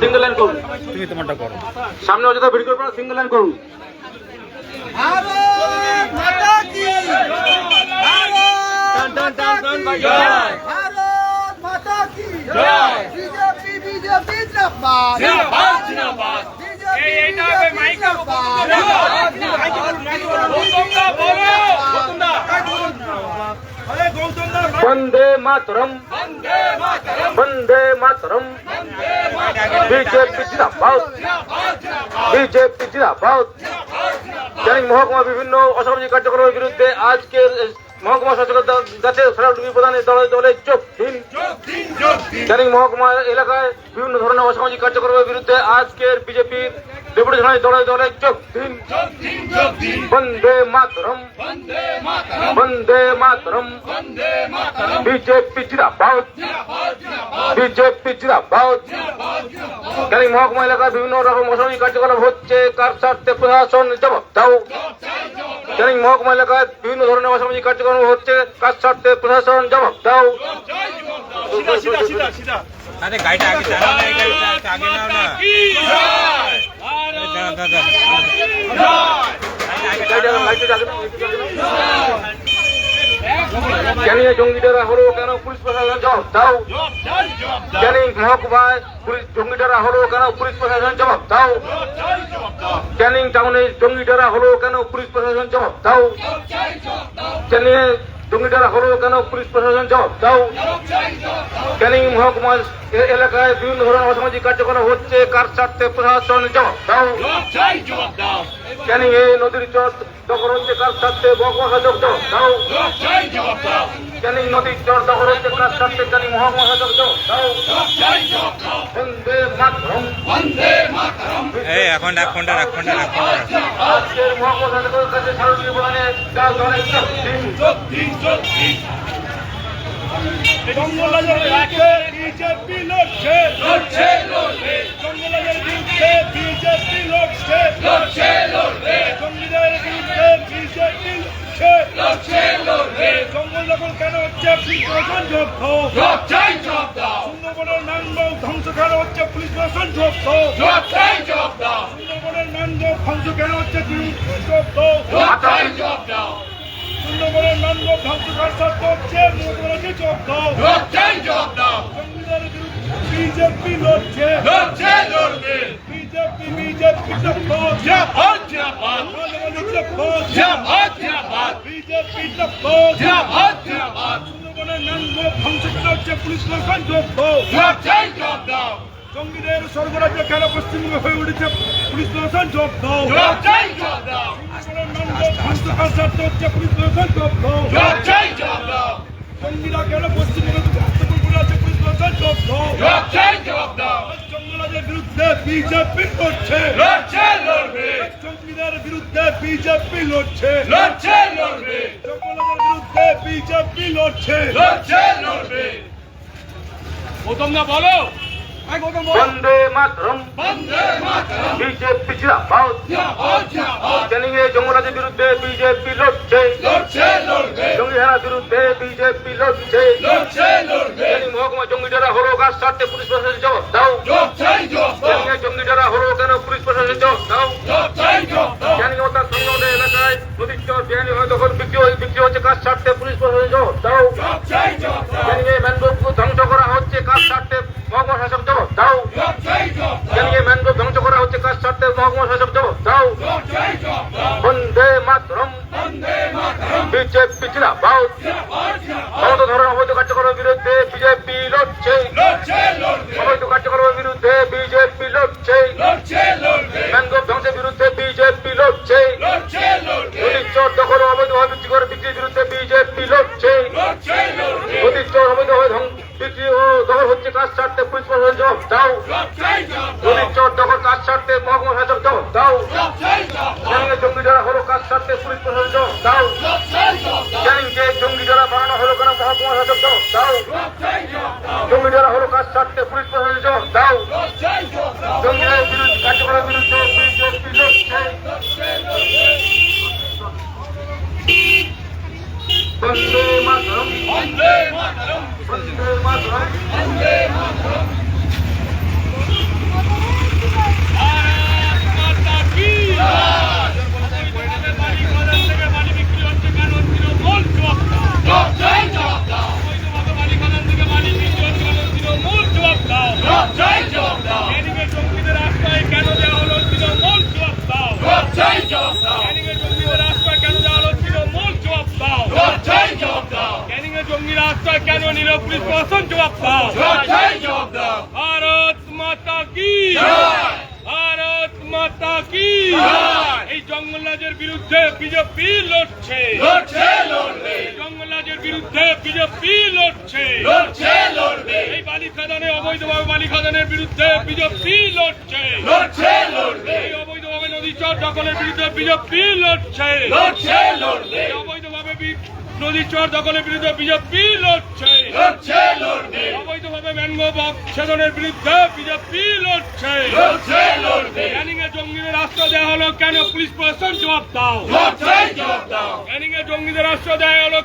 Single line করুন। তুমি তোমারটা করো। সামনে অযথা ভিড় করবেন না, সিঙ্গেল লাইন করুন। भारत माता की भारत माता की बीजेपी बीजेपी जिंदाबाद जिंदाबाद वंदे मातरम वंदे मातरम बीजेपी जिंदाबाद बीजेपी जिंदाबाद। ক্যানিং মহকুমা বিভিন্ন অসামাজিক কার্যক্রমের বিরুদ্ধে আজকের মহকুমা শাসকের কাছে স্মারকলিপি প্রদানে দলে দলে যোগ দিন। ক্যানিং মহকুমা এলাকায় বিভিন্ন ধরনের অসামাজিক কার্যক্রমের বিরুদ্ধে আজকের বিজেপির ডেপুটি থানায় দলে দলে যোগ দিন। বন্দে মাতরম বন্দে মাতরম বিজেপি জিন্দাবাদ বিজেপি জিন্দাবাদ। ক্যানিং মহকুমা এলাকায় বিভিন্ন রকম অসামাজিক কার্যকলাপ হচ্ছে, কার স্বার্থে প্রশাসন জবাব দাও। ক্যানিং মহকুমা এলাকায় বিভিন্ন ধরনের অসামাজিক কার্যক্রম হচ্ছে, কার স্বার্থে প্রশাসন জবাব দাও। আরে গাড়িটা আগে চালাও না, গাড়িটা আগে নাও না। ক্যানিং জঙ্গিটারা হলো কেন, পুলিশ প্রশাসন জবাব দাও। ক্যানিং মহকুমায় পুলিশ জঙ্গিটারা হলো কেন, পুলিশ প্রশাসন জবাব দাও। ক্যানিং টাউনে জঙ্গিটারা হলো কেন, পুলিশ প্রশাসন জবাব দাও। ক্যানিং জঙ্গিটারা হলো কেন, পুলিশ প্রশাসন জবাব দাও। ক্যানিং মহকুমা এলাকায় বিভিন্ন ধরনের অসামাজিক কার্যকলাপ হচ্ছে, কার স্বার্থে প্রশাসন জবাব দাও। ক্যানিং এ নদীর চর দখল হচ্ছে, কার স্বার্থে মহকুমা শাসক জবাব দাও। ক্যানিং নদীর চর দখল হচ্ছে, কার স্বার্থে ক্যানিং মহকুমা শাসক জবাব দাও। বন্দে মাতরম এই এখন এক ঘন্টা আজকের মহকুমা শাসকের কাছে স্মারকলিপি প্রদানে দলে যোগ দিন। বিজেপি লড়ছে লড়ছে লড়বে, জঙ্গলের বিরুদ্ধে বিজেপি লড়ছে লড়ছে লড়বে, জঙ্গলের বিরুদ্ধে বিজেপি লড়ছে লড়ছে লড়বে, জঙ্গল দখল কেন হচ্ছে, পুলিশ প্রশাসন জবাব দাও, জবাব চাই জবাব দাও। সুন্দরবনের ম্যানগ্রোভ ধ্বংস কেন হচ্ছে, পুলিশ প্রশাসন জবাব দাও, জবাব চাই জবাব দাও। সুন্দরবনের ম্যানগ্রোভ ধ্বংস কেন হচ্ছে, পুলিশ জবাব দাও, জবাব চাই জবাব দাও। সুন্দরবনের ম্যানগ্রোভ ধ্বংস কার সাথে হচ্ছে, মোদীকে জবাব দাও, জবাব চাই জবাব দাও। জঙ্গলের বিরুদ্ধে বিজেপি লড়ছে লড়ছে লড়বে, বিজেপি বিজেপি জিন্দাবাদ জিন্দাবাদ জিন্দাবাদ জিন্দাবাদ জিন্দাবাদ, বিজেপি জিন্দাবাদ জিন্দাবাদ জিন্দাবাদ। সুন্দরবনের ম্যানগ্রোভ ধ্বংস কেন হচ্ছে, পুলিশ প্রশাসন জবাব দাও, জবাব চাই জবাব দাও। জঙ্গিদের স্বর্গরাজ্য কেন পশ্চিমবঙ্গে হয়ে উঠেছে, পুলিশ প্রশাসন জবাব দাও, জবাব চাই জবাব দাও। হচ্ছে পুলিশ প্রশাসন জবাব দাও, জবাব চাই জবাব দাও। জঙ্গিরা কেন পশ্চিমবঙ্গে আছে, পুলিশ প্রশাসন জবাব দাও, জবাব চাই জবাব দাও। জঙ্গলের বিরুদ্ধে বিজেপি লড়ছে লড়ছে লড়বে, জঙ্গিদের বিরুদ্ধে বিজেপি লড়ছে লড়ছে লড়বে, জঙ্গলের বিরুদ্ধে বিজেপি লড়ছে লড়ছে লড়বে। গৌতমদা বলো, বন্দে মাতরম বন্দে মাতরম বিজেপি জিন্দাবাদ জিন্দাবাদ জিন্দাবাদ, ক্যানিং এ জঙ্গলাদের বিরুদ্ধে বিজেপি লড়ছে লড়ছে লড়বে, জঙ্গিহারার বিরুদ্ধে বিজেপি লড়ছে লড়ছে লড়বে, ক্যানিং মহকুমা জঙ্গিটারা হলো কার স্বার্থে, পুলিশ প্রশাসন জবাব দাও। জবাব চাই জবাব দাও, ক্যানিং এ জঙ্গিটারা হলো কেন, পুলিশ প্রশাসন জবাব দাও। জবাব চাই জবাব দাও। ক্যানিং ও তার সংলগ্ন এলাকায় নদীর চর বেআইনি দখল বিক্রি হচ্ছে, কার স্বার্থে, পুলিশ প্রশাসন জবাব দাও। জবাব চাই জবাব দাও, ক্যানিং এ ম্যানগ্রোভ ধ্বংস করা হচ্ছে, কার স্বার্থে, মহকুমা শাসক জবাব দাও। জবাব চাই জবাব দাও, ক্যানিং এ ম্যানগ্রোভ ধ্বংস করা হচ্ছে, কার স্বার্থে, মহকুমা শাসক জবাব দাও। জবাব চাই জবাব দাও। বন্দে মাতরম বন্দে মাতরম বিজেপি জিন্দাবাদ জিন্দাবাদ জিন্দাবাদ, সমস্ত ধরনের অবৈধ কার্যক্রমের বিরুদ্ধে বিজেপি লড়ছে লড়ছে লড়বে, অবৈধ কার্যক্রমের বিরুদ্ধে বিজেপি লড়ছে লড়ছে লড়বে, ম্যানগ্রোভ ধ্বংসের বিরুদ্ধে বিজেপি লড়ছে লড়ছে লড়বে, নদীর চর দখল ও অবৈধভাবে বিক্রির বিরুদ্ধে বিজেপি লড়ছে লড়ছে লড়বে, নদীর চর অবৈধভাবে বিক্রি ও দখল হচ্ছে, কার স্বার্থে, পুলিশ প্রশাসন জবাব দাও। জবাব চাই জবাব দাও, নদীর চর দখল কার স্বার্থে, মহকুমা শাসক জবাব দাও। জবাব চাই জবাব দাও, ক্যানিং এ জঙ্গিটারা হলো কার স্বার্থে, পুলিশ প্রশাসন জবাব দাও। জবাব চাই জবাব দাও, ক্যানিং যে জঙ্গিটারা বানানো হলো কেন, মহকুমা শাসক জবাব দাও। জবাব চাই জবাব দাও, জঙ্গিটারা হলো কার স্বার্থে, পুলিশ প্রশাসন জবাব দাও। জবাব চাই জবাব দাও, জঙ্গিদের বিরুদ্ধে কার্যকরের বিরুদ্ধে বিজেপি লড়ছে লড়ছে লড়বে, বন্দে মাতরম বন্দে মাতরম বন্দে মাতরম বন্দে মাতরম। আশ্রয় কেন নিল পুলিশ প্রশাসন? জবাব দাও। জবাব দাও। ভারত মাতা কি, ভারত মাতা কি। এই জঙ্গলরাজের বিরুদ্ধে বিজেপি লড়ছে, জঙ্গলরাজের বিরুদ্ধে বিজেপি লড়ছে। এই বালি খাদানে অবৈধভাবে বালি খাদানের বিরুদ্ধে বিজেপি লড়ছে, এই অবৈধভাবে নদী চর দখলের বিরুদ্ধে বিজেপি লড়ছে, এই অবৈধভাবে নদী চর দখলের বিরুদ্ধে বিজেপি লড়ছে, অবৈধভাবে ম্যানগ্রোভ ছেদনের বিরুদ্ধে বিজেপি লড়ছে। ক্যানিং এ জঙ্গিদের আশ্রয় দেওয়া হলো কেন পুলিশ প্রশাসন? জবাব দাও। ক্যানিং এ জঙ্গিদের আশ্রয় দেওয়া হলো